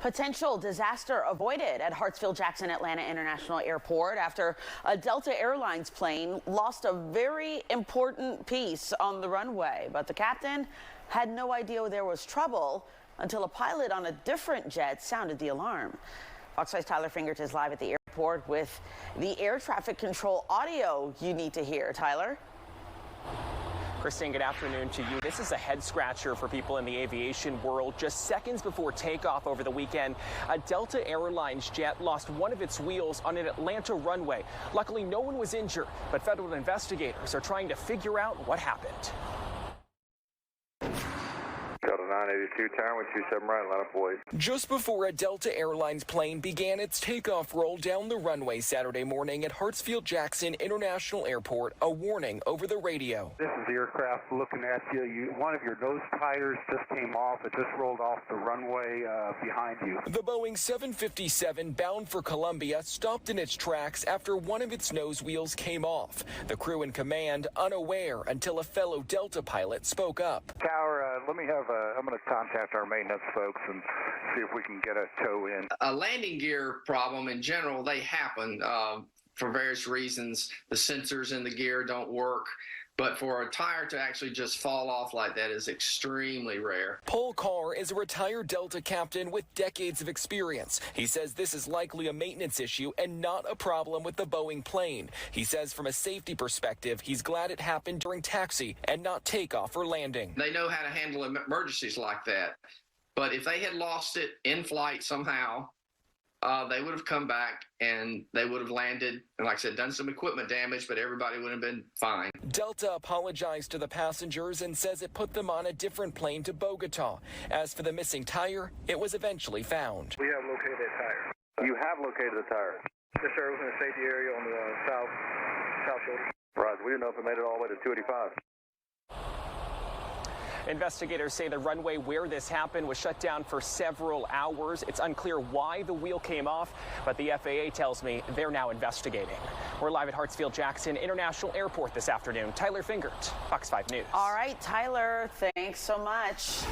Potential disaster avoided at Hartsfield Jackson Atlanta International Airport after a Delta Airlines plane lost a very important piece on the runway. But the captain had no idea there was trouble until a pilot on a different jet sounded the alarm. Fox 5's Tyler Fingert is live at the airport with the air traffic control audio you need to hear. Tyler? Christine, good afternoon to you. This is a head scratcher for people in the aviation world. Just seconds before takeoff over the weekend, a Delta Airlines jet lost one of its wheels on an Atlanta runway. Luckily, no one was injured, but federal investigators are trying to figure out what happened. Delta 982, tower 127 right, line up boys. Just before a Delta Airlines plane began its takeoff roll down the runway Saturday morning at Hartsfield Jackson International Airport, a warning over the radio. This is the aircraft looking at you. One of your nose tires just came off. It just rolled off the runway behind you. The Boeing 757 bound for Columbia stopped in its tracks after one of its nose wheels came off. The crew in command unaware until a fellow Delta pilot spoke up. Tower, let me have I'm going to contact our maintenance folks and see if we can get a tow in. A landing gear problem in general, they happen for various reasons. The sensors in the gear don't work. But for a tire to actually just fall off like that is extremely rare. Paul Carr is a retired Delta captain with decades of experience. He says this is likely a maintenance issue and not a problem with the Boeing plane. He says from a safety perspective, he's glad it happened during taxi and not takeoff or landing. They know how to handle emergencies like that. But if they had lost it in flight somehow, they would have come back and they would have landed and, like I said, done some equipment damage, but everybody would have been fine. Delta apologized to the passengers and says it put them on a different plane to Bogota. As for the missing tire, it was eventually found. We have located that tire. You have located the tire? Yes, sir. It was in a safety area on the south shoulder. Right, we didn't know if it made it all the way to 285. Investigators say the runway where this happened was shut down for several hours. It's unclear why the wheel came off, but the FAA tells me they're now investigating. We're live at Hartsfield Jackson International Airport this afternoon. Tyler Fingert, Fox 5 News. All right, Tyler, thanks so much.